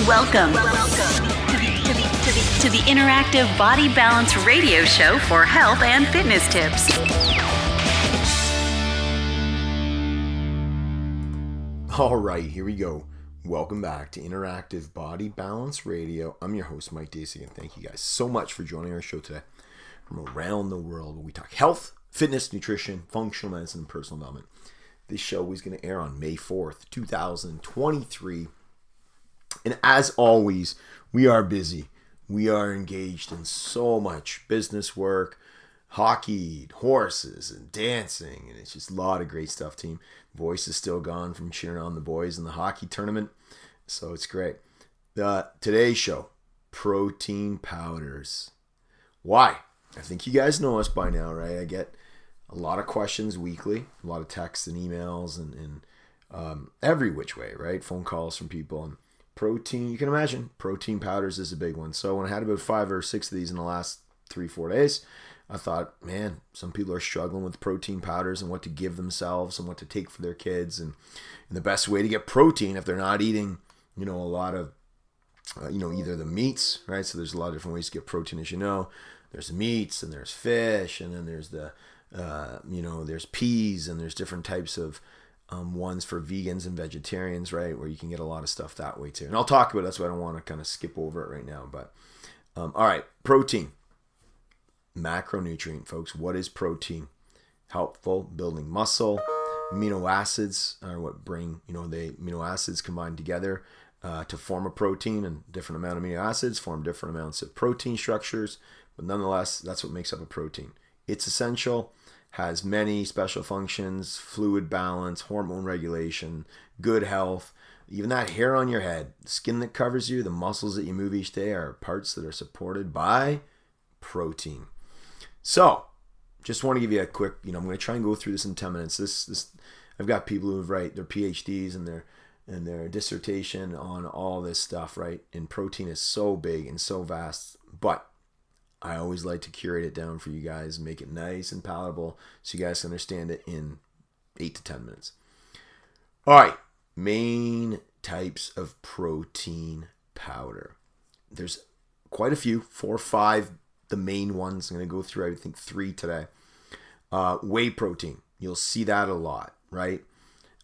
Welcome to the interactive body balance radio show for health and fitness tips. All right, here we go. Welcome back to Interactive Body Balance Radio. I'm your host, Mike Daciuk, and thank you guys so much for joining our show today from around the world where we talk health, fitness, nutrition, functional medicine, and personal development. This show is going to air on May 4th, 2023. And as always, we are busy. We are engaged in so much business work, hockey, horses, and dancing. And it's just a lot of great stuff, team. Voice is still gone from cheering on the boys in the hockey tournament. So it's great. Today's show, protein powders. Why? I think you guys know us by now, right? I get a lot of questions weekly, a lot of texts and emails and every which way, right? Phone calls from people. And protein, you can imagine, protein powders is a big one. So when I had about 5 or 6 of these in the last 3-4 days, I thought, man, some people are struggling with protein powders and what to give themselves and what to take for their kids. And the best way to get protein if they're not eating, a lot of, either the meats, right? So there's a lot of different ways to get protein, as you know. There's meats and there's fish and then there's the, there's peas and there's different types of ones for vegans and vegetarians, right? Where you can get a lot of stuff that way too. And I'll talk about it, so I don't want to kind of skip over it right now. But all right, protein, macronutrient, folks. What is protein? Helpful, building muscle. Amino acids are what bring, the amino acids combine together to form a protein, and different amount of amino acids form different amounts of protein structures. But nonetheless, that's what makes up a protein. It's essential. Has many special functions, fluid balance, hormone regulation, good health, even that hair on your head, the skin that covers you, the muscles that you move each day are parts that are supported by protein. So, just want to give you a quick, I'm going to try and go through this in 10 minutes. This I've got people who write their PhDs and their dissertation on all this stuff, right? And protein is so big and so vast, but I always like to curate it down for you guys and make it nice and palatable so you guys can understand it in 8 to 10 minutes. All right, main types of protein powder. There's quite a few, 4 or 5, the main ones. I'm going to go through, I think, 3 today. Whey protein, you'll see that a lot, right?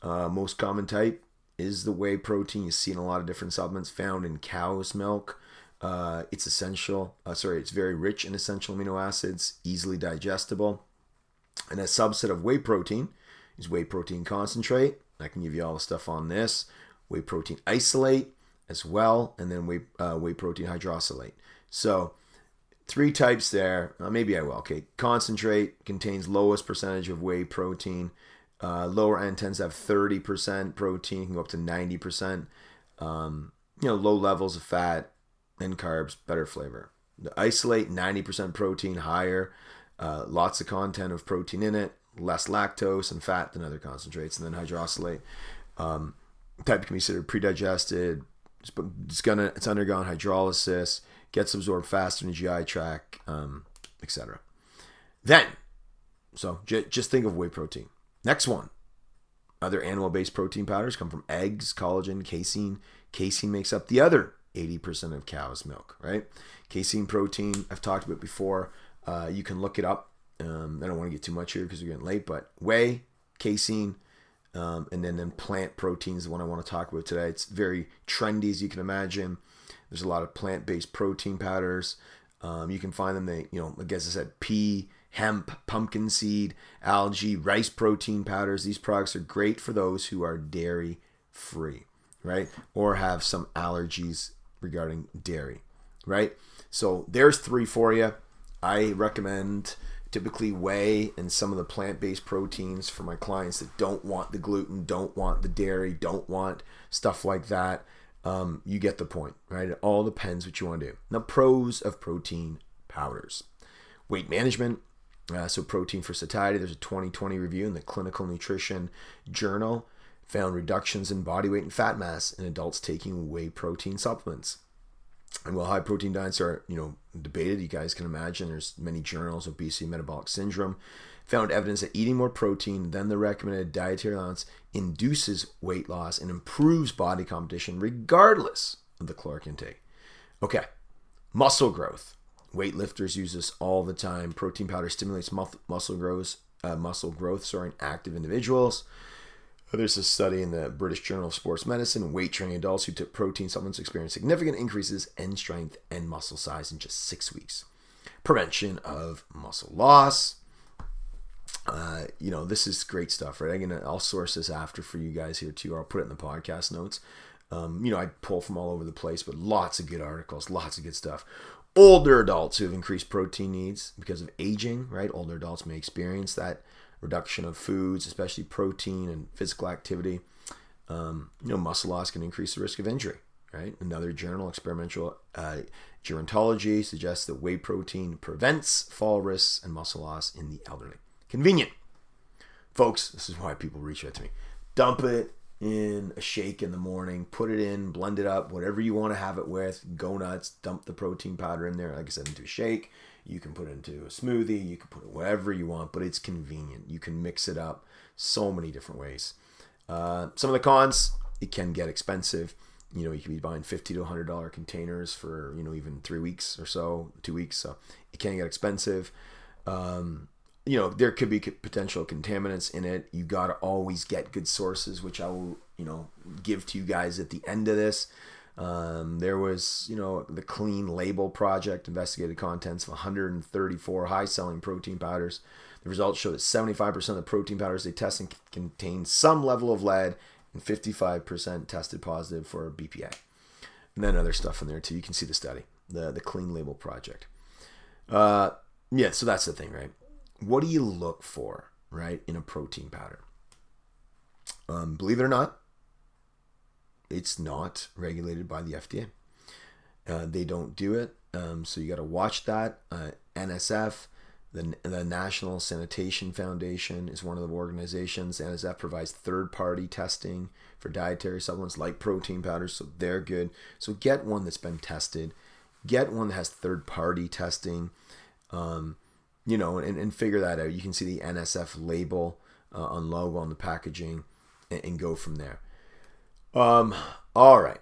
Most common type is the whey protein. You see in a lot of different supplements found in cow's milk. It's essential. It's very rich in essential amino acids, easily digestible. And a subset of whey protein is whey protein concentrate. I can give you all the stuff on this. Whey protein isolate as well, and then whey protein hydrolysate. So 3 types there. Maybe I will. Okay, concentrate contains lowest percentage of whey protein. Lower end tends to have 30% protein, can go up to 90%. Low levels of fat and carbs, better flavor. The isolate, 90% protein, higher, lots of content of protein in it, less lactose and fat than other concentrates. And then hydrolysate, type can be considered pre-digested. It's undergone hydrolysis, gets absorbed faster in the GI tract, etc. Then, so just think of whey protein. Next one, other animal-based protein powders come from eggs, collagen, casein. Casein makes up the other 80% of cow's milk, right? Casein protein, I've talked about before. You can look it up. I don't want to get too much here because we're getting late, but whey, casein, and then plant proteins is the one I want to talk about today. It's very trendy, as you can imagine. There's a lot of plant-based protein powders. You can find them, like as I said, pea, hemp, pumpkin seed, algae, rice protein powders. These products are great for those who are dairy-free, right? Or have some allergies regarding dairy, right? So there's 3 for you. I recommend typically whey and some of the plant-based proteins for my clients that don't want the gluten, don't want the dairy, don't want stuff like that. You get the point, right? It all depends what you want to do. Now, pros of protein powders. Weight management. So protein for satiety. There's a 2020 review in the Clinical Nutrition Journal. Found reductions in body weight and fat mass in adults taking whey protein supplements. And while high protein diets are, debated, you guys can imagine there's many journals, obesity, metabolic syndrome, found evidence that eating more protein than the recommended dietary allowance induces weight loss and improves body composition regardless of the caloric intake. Okay, muscle growth. Weightlifters use this all the time. Protein powder stimulates muscle growth in active individuals. There's a study in the British Journal of Sports Medicine. Weight training adults who took protein supplements experienced significant increases in strength and muscle size in just 6 weeks. Prevention of muscle loss. This is great stuff, right? I'll source this after for you guys here too, or I'll put it in the podcast notes. I pull from all over the place, but lots of good articles, lots of good stuff. Older adults who have increased protein needs because of aging, right? Older adults may experience that reduction of foods, especially protein and physical activity. Muscle loss can increase the risk of injury, right? Another journal, Experimental Gerontology, suggests that whey protein prevents fall risks and muscle loss in the elderly. Convenient. Folks, this is why people reach out to me. Dump it in a shake in the morning, put it in, blend it up, whatever you want to have it with, go nuts, dump the protein powder in there, like I said, into a shake. You can put it into a smoothie, you can put it wherever you want, but it's convenient. You can mix it up so many different ways. Some of the cons, it can get expensive. You can be buying $50 to $100 containers for, even 3 weeks or so, 2 weeks. So it can get expensive. There could be potential contaminants in it. You got to always get good sources, which I will, give to you guys at the end of this. There was, the Clean Label Project investigated contents of 134 high-selling protein powders. The results show that 75% of the protein powders they tested contained some level of lead, and 55% tested positive for BPA. And then other stuff in there too. You can see the study, the Clean Label Project. So that's the thing, right? What do you look for, right, in a protein powder? Believe it or not, it's not regulated by the FDA. They don't do it, so you got to watch that. NSF, the National Sanitation Foundation, is one of the organizations. NSF provides third-party testing for dietary supplements like protein powders, so they're good. So get one that's been tested. Get one that has third-party testing. And figure that out. You can see the NSF label on logo on the packaging and go from there. All right.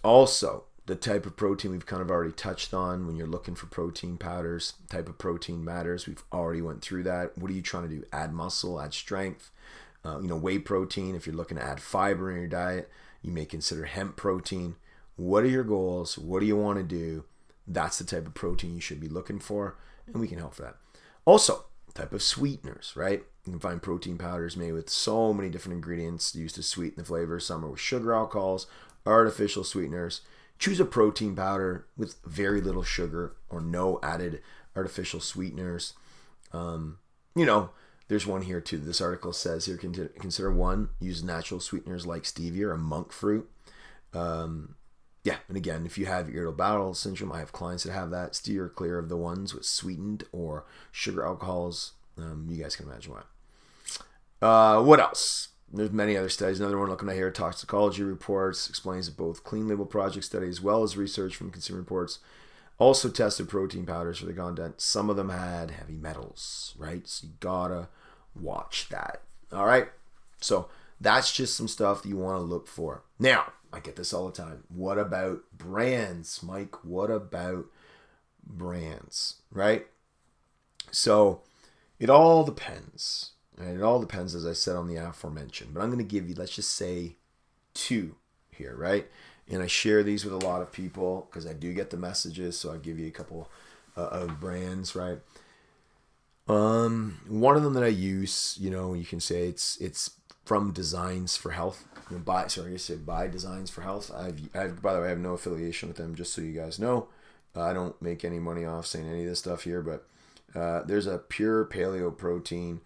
Also, the type of protein we've kind of already touched on when you're looking for protein powders. Type of protein matters. We've already went through that. What are you trying to do? Add muscle, add strength. Whey protein, if you're looking to add fiber in your diet, you may consider hemp protein. What are your goals? What do you want to do? That's the type of protein you should be looking for, and we can help for that. Also, type of sweeteners, right? You can find protein powders made with so many different ingredients used to sweeten the flavor. Some are with sugar alcohols, artificial sweeteners. Choose a protein powder with very little sugar or no added artificial sweeteners. There's one here too. This article says here, consider one, use natural sweeteners like stevia or monk fruit. And again, if you have irritable bowel syndrome, I have clients that have that. Steer clear of the ones with sweetened or sugar alcohols. You guys can imagine why. What else? There's many other studies. Another one looking at here, toxicology reports, explains that both Clean Label Project study as well as research from Consumer Reports also tested protein powders for the content. Some of them had heavy metals, right? So you gotta watch that. All right. So that's just some stuff that you want to look for. Now, I get this all the time. What about brands, Mike? What about brands, right? So it all depends. Right? It all depends, as I said on the aforementioned. But I'm going to give you, let's just say, 2 here, right? And I share these with a lot of people because I do get the messages. So I'll give you a couple of brands, right? One of them that I use, you can say it's from Designs for Health. By Designs for Health. By the way, I have no affiliation with them, just so you guys know. I don't make any money off saying any of this stuff here, but there's a pure paleo protein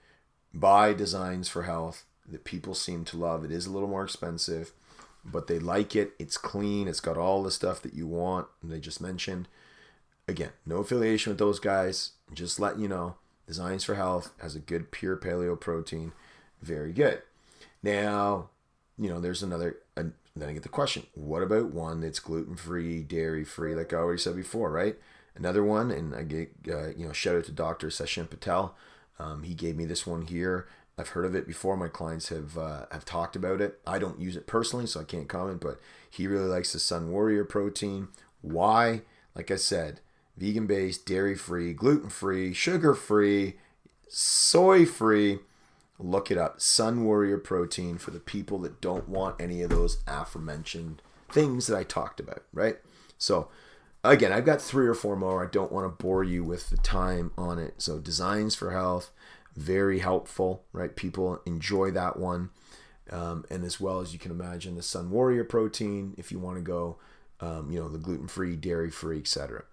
by Designs for Health that people seem to love. It is a little more expensive, but they like it. It's clean. It's got all the stuff that you want, and they just mentioned. Again, no affiliation with those guys. Just let you know, Designs for Health has a good pure paleo protein. Very good. Now, there's another, and then I get the question, what about one that's gluten-free, dairy-free, like I already said before, right? Another one, and I get, shout out to Dr. Sachin Patel. He gave me this one here. I've heard of it before. My clients have talked about it. I don't use it personally, so I can't comment, but he really likes the Sun Warrior protein. Why? Like I said, vegan-based, dairy-free, gluten-free, sugar-free, soy-free. Look it up. Sun Warrior protein for the people that don't want any of those aforementioned things that I talked about, right? So again, I've got 3 or 4 more. I don't want to bore you with the time on it. So Designs for Health, very helpful, right? People enjoy that one. And as well as you can imagine, the Sun Warrior protein, if you want to go, the gluten-free, dairy-free, etc.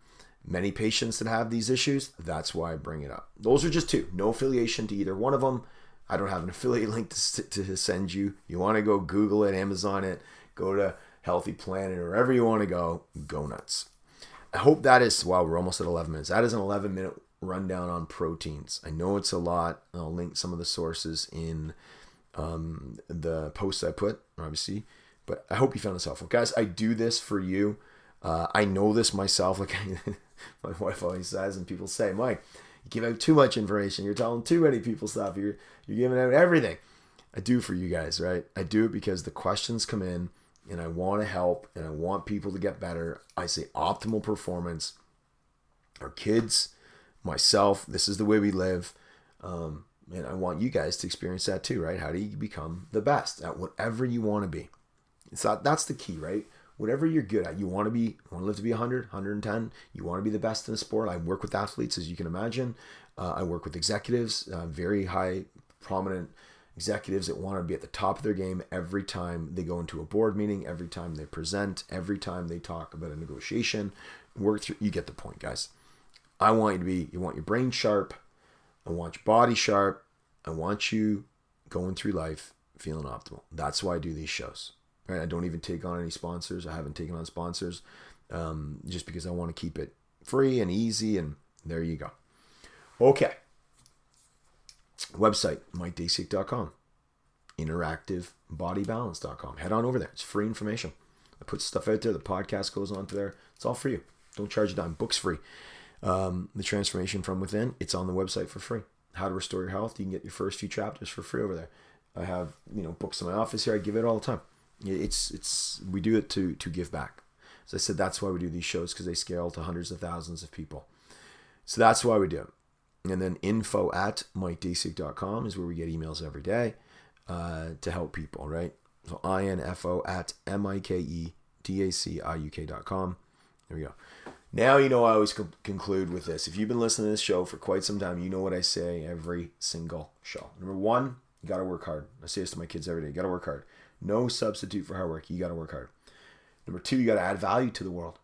Many patients that have these issues, that's why I bring it up. Those are just 2. No affiliation to either one of them. I don't have an affiliate link to send you. You want to go Google it, Amazon it, go to Healthy Planet, or wherever you want to go nuts. I hope that is, wow, we're almost at 11 minutes. That is an 11-minute rundown on proteins. I know it's a lot. I'll link some of the sources in the posts I put, obviously. But I hope you found this helpful. Guys, I do this for you. I know this myself. Like my wife always says, and people say, Mike, you give out too much information. You're telling too many people stuff. You're giving out everything. I do for you guys, right? I do it because the questions come in, and I want to help, and I want people to get better. I say optimal performance. Our kids, myself, this is the way we live. And I want you guys to experience that too, right? How do you become the best at whatever you want to be? That's the key, right? Whatever you're good at, you want to live to be 100, 110. You want to be the best in the sport. I work with athletes, as you can imagine. I work with executives, very high, prominent executives that want to be at the top of their game every time they go into a board meeting, every time they present, every time they talk about a negotiation. Work through. You get the point, guys. I want you want your brain sharp. I want your body sharp. I want you going through life feeling optimal. That's why I do these shows. Right? I don't even take on any sponsors. I haven't taken on sponsors just because I want to keep it free and easy. And there you go. Okay. Website, MikeDaciuk.com. InteractiveBodyBalance.com. Head on over there. It's free information. I put stuff out there. The podcast goes on to there. It's all for you. Don't charge a dime. Book's free. The Transformation from Within, it's on the website for free. How to Restore Your Health. You can get your first few chapters for free over there. I have books in my office here. I give it all the time. We do it to give back. As I said, that's why we do these shows, because they scale to hundreds of thousands of people. So that's why we do it. And then info@MikeDaciuk.com is where we get emails every day to help people, right? So info@MikeDaciuk.com. There we go. Now I always conclude with this. If you've been listening to this show for quite some time, you know what I say every single show. Number 1, you got to work hard. I say this to my kids every day. You got to work hard. No substitute for hard work. You got to work hard. Number 2, you got to add value to the world.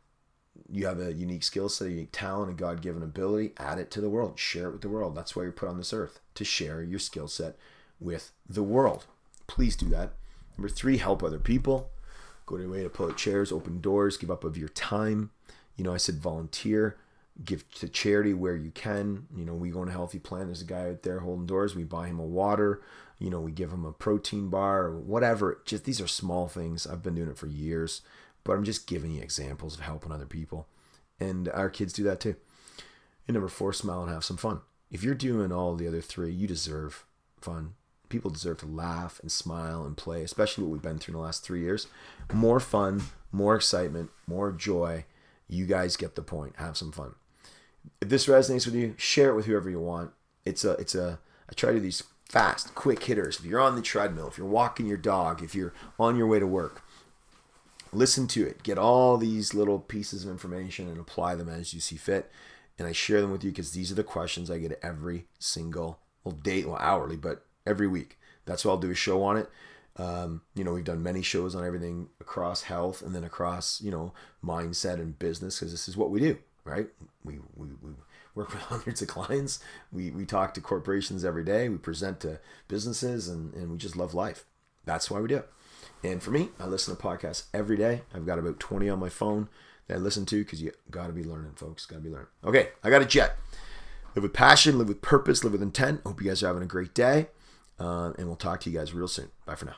You have a unique skill set, a unique talent, a God-given ability. Add it to the world. Share it with the world. That's why you're put on this earth, to share your skill set with the world. Please do that. Number 3, help other people. Go to your way to pull out chairs, open doors, give up of your time. I said volunteer, give to charity where you can. We go on a Healthy Plan. There's a guy out there holding doors. We buy him a water. We give him a protein bar or whatever. Just these are small things. I've been doing it for years, but I'm just giving you examples of helping other people. And our kids do that too. And number 4, smile and have some fun. If you're doing all the other 3, you deserve fun. People deserve to laugh and smile and play, especially what we've been through in the last 3 years. More fun, more excitement, more joy. You guys get the point. Have some fun. If this resonates with you, share it with whoever you want. I try to do these fast, quick hitters. If you're on the treadmill, if you're walking your dog, if you're on your way to work, listen to it. Get all these little pieces of information and apply them as you see fit. And I share them with you because these are the questions I get every single day, hourly, but every week. That's why I'll do a show on it. We've done many shows on everything across health and then across, mindset and business, because this is what we do, right? We work with hundreds of clients. We talk to corporations every day. We present to businesses and we just love life. That's why we do it. And for me, I listen to podcasts every day. I've got about 20 on my phone that I listen to because you got to be learning, folks. Got to be learning. Okay, I got a jet. Live with passion, live with purpose, live with intent. Hope you guys are having a great day. And we'll talk to you guys real soon. Bye for now.